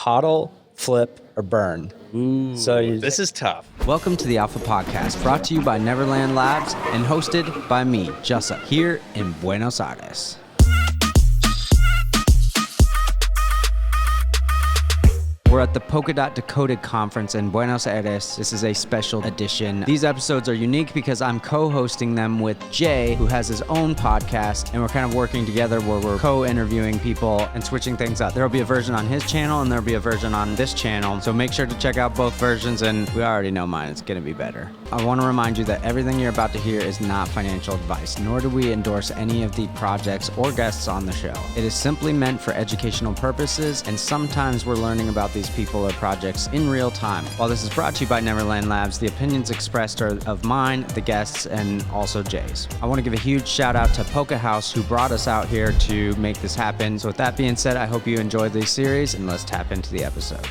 hodl, flip, or burn. Ooh, so this is tough. Welcome to the Alpha Podcast, brought to you by Neverland Labs and hosted by me, Justin, here in Buenos Aires. We're at the Polkadot Decoded Confrence in Buenos Aires. This is a special edition. These episodes are unique because I'm co-hosting them with Jay, who has his own podcast, and we're kind of working together where we're co-interviewing people and switching things up. There'll be a version on his channel and there'll be a version on this channel, so make sure to check out both versions, and we already know mine is going to be better. I want to remind you that everything you're about to hear is not financial advice, nor do we endorse any of the projects or guests on the show. It is simply meant for educational purposes, and sometimes we're learning about these people or projects in real time. While this is brought to you by Neverland Labs, the opinions expressed are of mine, the guests, and also Jay's. I want to give a huge shout out to Polka House, who brought us out here to make this happen. So with that being said, I hope you enjoyed this series, and let's tap into the episode.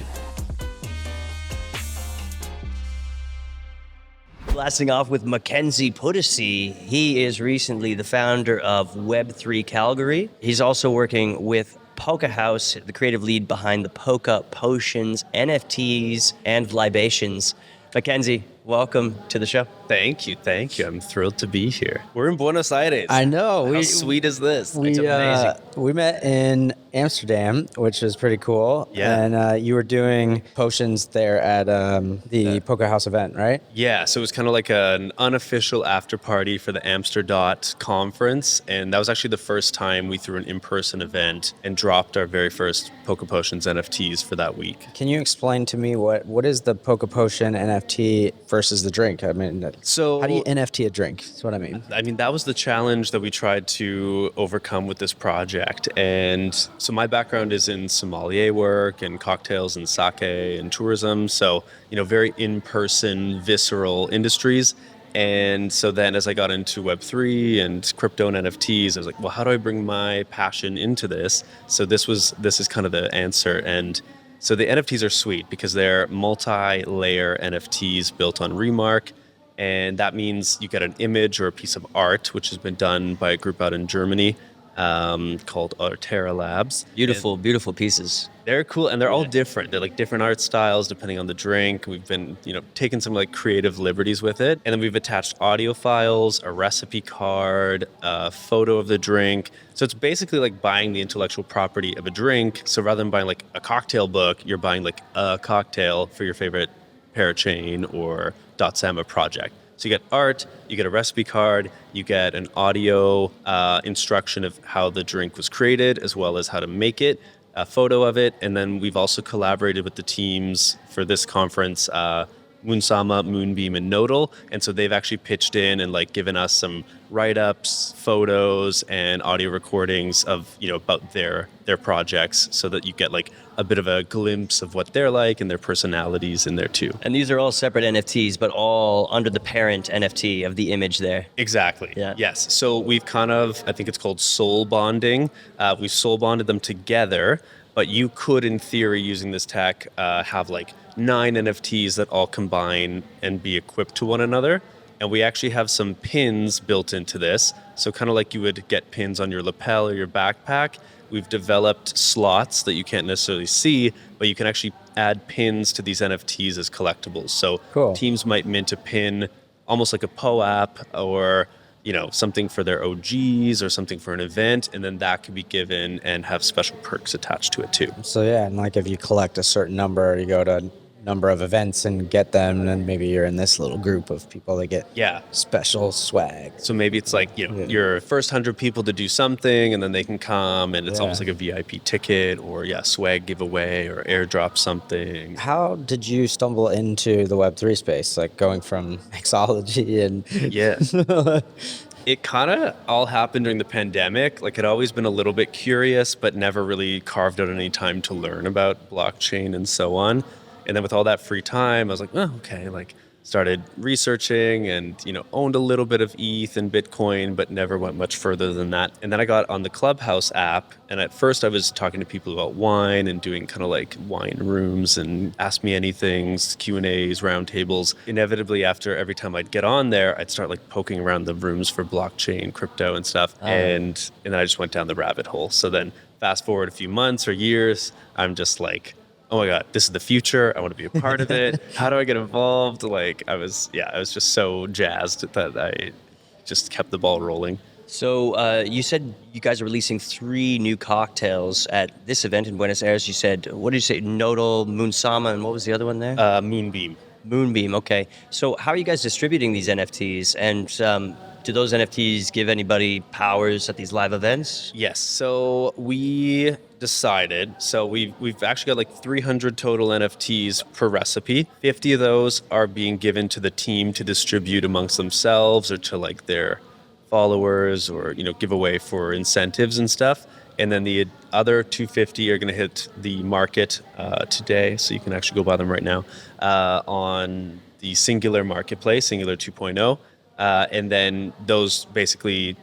Blasting off with Mackenzie Putuci. He is recently the founder of Web3 Calgary. He's also working with Polka House, the creative lead behind the Polka Potions, NFTs, and libations. Mackenzie, welcome to the show. Thank you. I'm thrilled to be here. We're in Buenos Aires. I know. How sweet is this? It's amazing. We met in Amsterdam, which was pretty cool. Yeah. And you were doing potions there at the Polka House event, right? Yeah, so it was kind of like an unofficial after party for the Amsterdam conference. And that was actually the first time we threw an in-person event and dropped our very first Polka Potions NFTs for that week. Can you explain to me what is the Polka Potion NFT versus the drink? I mean, how do you NFT a drink? That's what I mean. I mean, that was the challenge that we tried to overcome with this project. And so my background is in sommelier work and cocktails and sake and tourism. So, very in-person, visceral industries. And so then as I got into Web3 and crypto and NFTs, I was like, well, how do I bring my passion into this? So this is kind of the answer. And so the NFTs are sweet because they're multi-layer NFTs built on Remark. And that means you get an image or a piece of art, which has been done by a group out in Germany called Terra Labs. Beautiful pieces. They're cool, and they're all different. They're like different art styles depending on the drink. We've been, taking some like creative liberties with it. And then we've attached audio files, a recipe card, a photo of the drink. So it's basically like buying the intellectual property of a drink. So rather than buying like a cocktail book, you're buying like a cocktail for your favorite parachain or .sama project. So you get art, you get a recipe card, you get an audio instruction of how the drink was created, as well as how to make it, a photo of it. And then we've also collaborated with the teams for this conference, Moonsama, Moonbeam, and Nodal. And so they've actually pitched in and like given us some write-ups, photos, and audio recordings of, about their projects, so that you get like a bit of a glimpse of what they're like and their personalities in there too. And these are all separate NFTs, but all under the parent NFT of the image there. Exactly. Yeah. Yes. So we've I think it's called soul bonding. We've soul bonded them together, but you could, in theory, using this tech, have like 9 NFTs that all combine and be equipped to one another. And we actually have some pins built into this. So kind of like you would get pins on your lapel or your backpack, we've developed slots that you can't necessarily see, but you can actually add pins to these NFTs as collectibles. So cool. Teams might mint a pin, almost like a POAP, or something for their OGs or something for an event, and then that could be given and have special perks attached to it too. So yeah, and like if you collect a certain number, you go to a number of events and get them, and maybe you're in this little group of people that get special swag. So maybe it's like, your first 100 people to do something, and then they can come, and it's almost like a VIP ticket, or swag giveaway, or airdrop something. How did you stumble into the Web3 space, like going from mixology and... Yeah. It kind of all happened during the pandemic. Like, I'd always been a little bit curious, but never really carved out any time to learn about blockchain and so on. And then with all that free time, I was like, oh, okay, started researching and, owned a little bit of ETH and Bitcoin, but never went much further than that. And then I got on the Clubhouse app. And at first I was talking to people about wine and doing kind of like wine rooms and ask me anythings, Q&As, roundtables. Inevitably, after every time I'd get on there, I'd start like poking around the rooms for blockchain, crypto and stuff. And then I just went down the rabbit hole. So then fast forward a few months or years, I'm just like, oh my God, this is the future. I want to be a part of it. How do I get involved? Like I was just so jazzed that I just kept the ball rolling. So you said you guys are releasing 3 new cocktails at this event in Buenos Aires. You said, what did you say? Nodal, Moonsama, and what was the other one there? Moonbeam. Moonbeam, okay. So how are you guys distributing these NFTs? And do those NFTs give anybody powers at these live events? Yes. So we decided, so we've actually got like 300 total NFTs per recipe. 50 of those are being given to the team to distribute amongst themselves or to like their followers or, give away for incentives and stuff. And then the other 250 are going to hit the market today. So you can actually go buy them right now on the Singular Marketplace, Singular 2.0. And then those basically,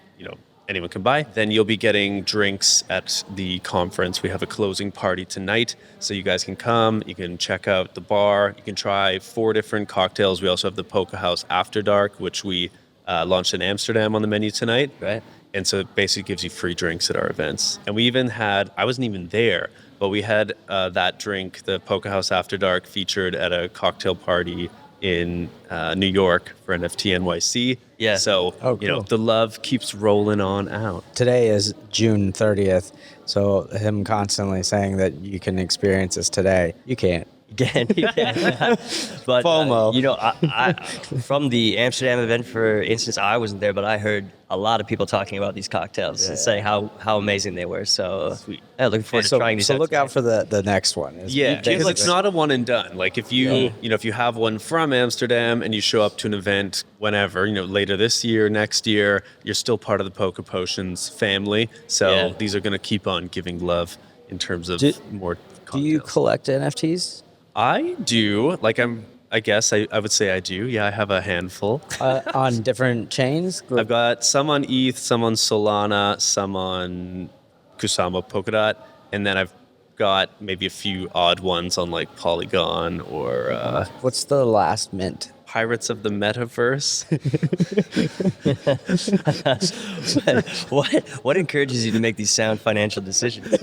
anyone can buy. Then you'll be getting drinks at the conference. We have a closing party tonight. So you guys can come, you can check out the bar, you can try 4 different cocktails. We also have the Polka House After Dark, which we launched in Amsterdam on the menu tonight. Right. And so it basically gives you free drinks at our events. And we even had, I wasn't even there, but we had that drink, the Polka House After Dark, featured at a cocktail party in New York for NFT NYC. Yeah. So, cool. The love keeps rolling on out. Today is June 30th, so him constantly saying that you can experience this today, you can't. Again, but FOMO. I from the Amsterdam event, for instance, I wasn't there, but I heard a lot of people talking about these cocktails and saying how amazing they were. So Sweet. Yeah, looking forward to trying these. So out look tonight. out for the next one. Yeah, because it's not a one and done. Like if you, if you have one from Amsterdam and you show up to an event whenever, later this year, next year, you're still part of the Polka Potions family. So these are going to keep on giving love in terms of more cocktails. Do you collect NFTs? I do. Like I guess I would say I do. Yeah, I have a handful. On different chains? I've got some on ETH, some on Solana, some on Kusama Polkadot, and then I've got maybe a few odd ones on like Polygon or What's the last mint? Pirates of the Metaverse. What encourages you to make these sound financial decisions?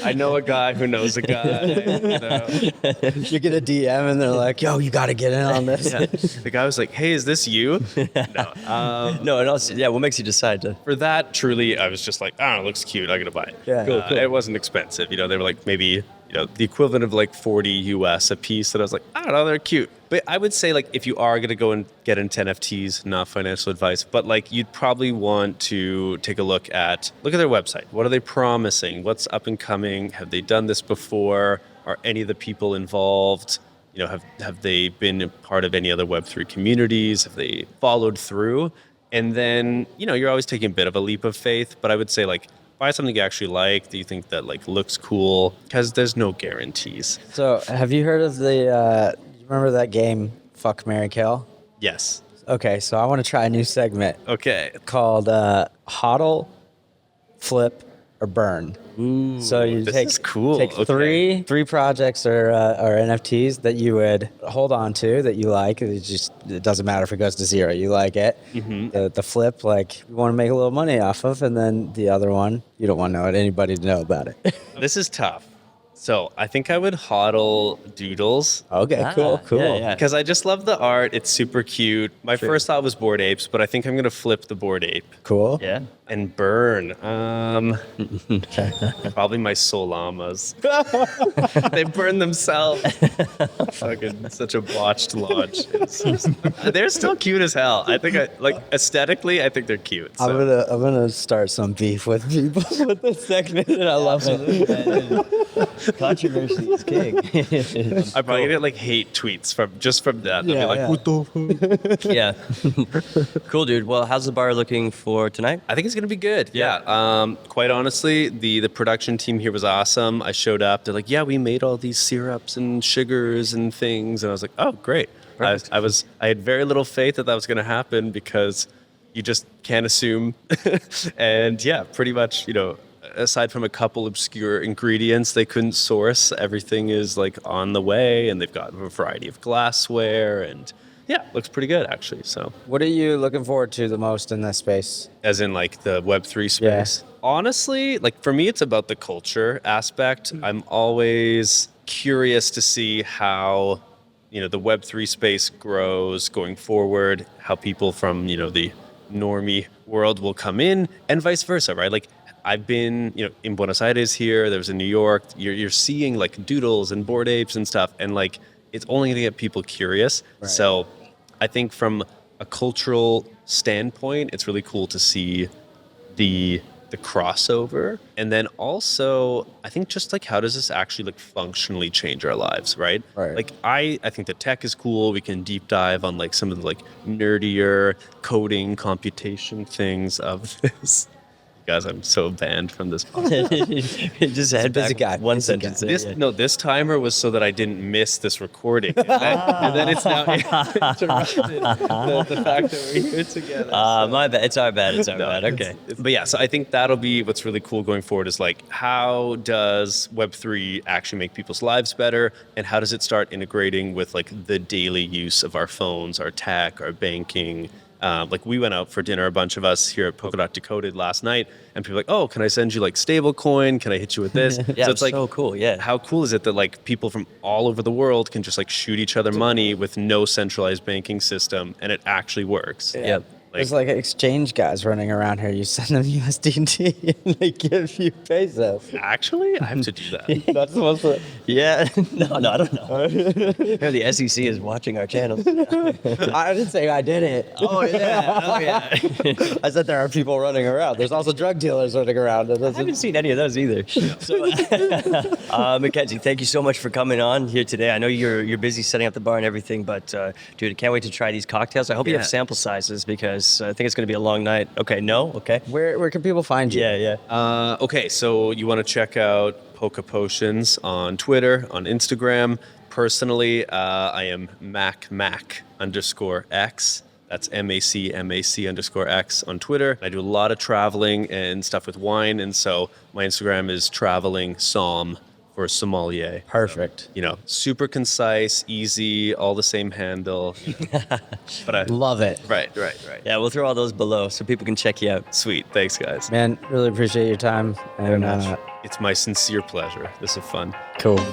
I know a guy who knows a guy. You get a DM and they're like, yo, you got to get in on this. Yeah. The guy was like, hey, is this you? No. No, and also, what makes you decide to? For that, truly, I was just like, it looks cute. I'm going to buy it. Yeah. Cool. It wasn't expensive. They were like maybe, the equivalent of like 40 US a piece that I was like, I don't know, they're cute. But I would say like if you are going to go and get into NFTs, not financial advice, but like you'd probably want to take a look at their website. What are they promising? What's up and coming? Have they done this before? Are any of the people involved? Have they been a part of any other Web3 communities? Have they followed through? And then, you're always taking a bit of a leap of faith, but I would say like buy something you actually like, that you think that like looks cool, because there's no guarantees. So have you heard of the, you remember that game, Fuck, Marry, Kill? Yes. Okay, so I want to try a new segment Okay. called HODL, Flip, or Burn. Ooh, So you this take is cool. take Okay. three projects or NFTs that you would hold on to that you like. It doesn't matter if it goes to zero. You like it. Mm-hmm. The flip, like you want to make a little money off of, and then the other one, you don't want anybody to know about it. This is tough. So I think I would hodl Doodles. Okay, cool. Yeah. Because I just love the art. It's super cute. My first thought was Bored Apes, but I think I'm going to flip the Bored Ape. Cool. Yeah. And burn. Probably my soul llamas. They burn themselves. Fucking such a botched launch. They're still cute as hell. I think aesthetically, I think they're cute. So. I'm gonna start some beef with people with this segment, and I love it. Controversy is king. I'm probably gonna get like hate tweets from that. Yeah, They'll be like, what the fuck? Yeah. Cool, dude. Well, how's the bar looking for tonight? I think it's gonna be good. Yeah. Quite honestly, the production team here was awesome. I showed up. They're like, yeah, we made all these syrups and sugars and things, and I was like, oh, great. I had very little faith that was gonna happen because you just can't assume. And yeah, pretty much, aside from a couple obscure ingredients they couldn't source, everything is like on the way, and they've got a variety of glassware, and yeah, looks pretty good actually. So What are you looking forward to the most in this space? as in like the Web3 space. Honestly, like for me, it's about the culture aspect. I'm always curious to see how, the Web3 space grows going forward, how people from, the normie world will come in and vice versa, right? Like I've been, in Buenos Aires here, there was in New York, you're seeing like doodles and Bored Apes and stuff. And like, it's only going to get people curious. Right. So I think from a cultural standpoint, it's really cool to see the crossover. And then also, I think just like how does this actually like functionally change our lives, right? Like I think the tech is cool. We can deep dive on like some of the like nerdier coding computation things of this. Guys, I'm so banned from this podcast. Just head back one sentence. This timer was so that I didn't miss this recording. And then it's now interrupted the fact that we're here together. My bad. It's our bad. Okay. But yeah, so I think that'll be what's really cool going forward is like, how does Web3 actually make people's lives better? And how does it start integrating with like the daily use of our phones, our tech, our banking? Like we went out for dinner, a bunch of us here at Polkadot Decoded last night, and people were like, oh, can I send you like stable coin? Can I hit you with this? Yeah, so it's like, so cool. Yeah. How cool is it that like people from all over the world can just like shoot each other money with no centralized banking system, and it actually works? Yeah. There's like exchange guys running around here. You send them USDT and they give you pesos. Actually, I have to do that. That's supposed to. Yeah. No, I don't know. The SEC is watching our channels. I didn't say I did it. Oh yeah. I said there are people running around. There's also drug dealers running around. I haven't seen any of those either. So, Mackenzie, thank you so much for coming on here today. I know you're busy setting up the bar and everything, but dude, I can't wait to try these cocktails. I hope you have sample sizes because I think it's going to be a long night. Okay, no? Okay. Where can people find you? Yeah. Okay, so you want to check out Polka Potions on Twitter, on Instagram. Personally, I am Mac_X. That's MAC_X on Twitter. I do a lot of traveling and stuff with wine, and so my Instagram is traveling som for sommelier. Perfect. So, super concise, easy, all the same handle. But I love it. Right. Yeah, we'll throw all those below so people can check you out. Sweet. Thanks, guys. Man, really appreciate your time. Very much. It's my sincere pleasure. This is fun. Cool.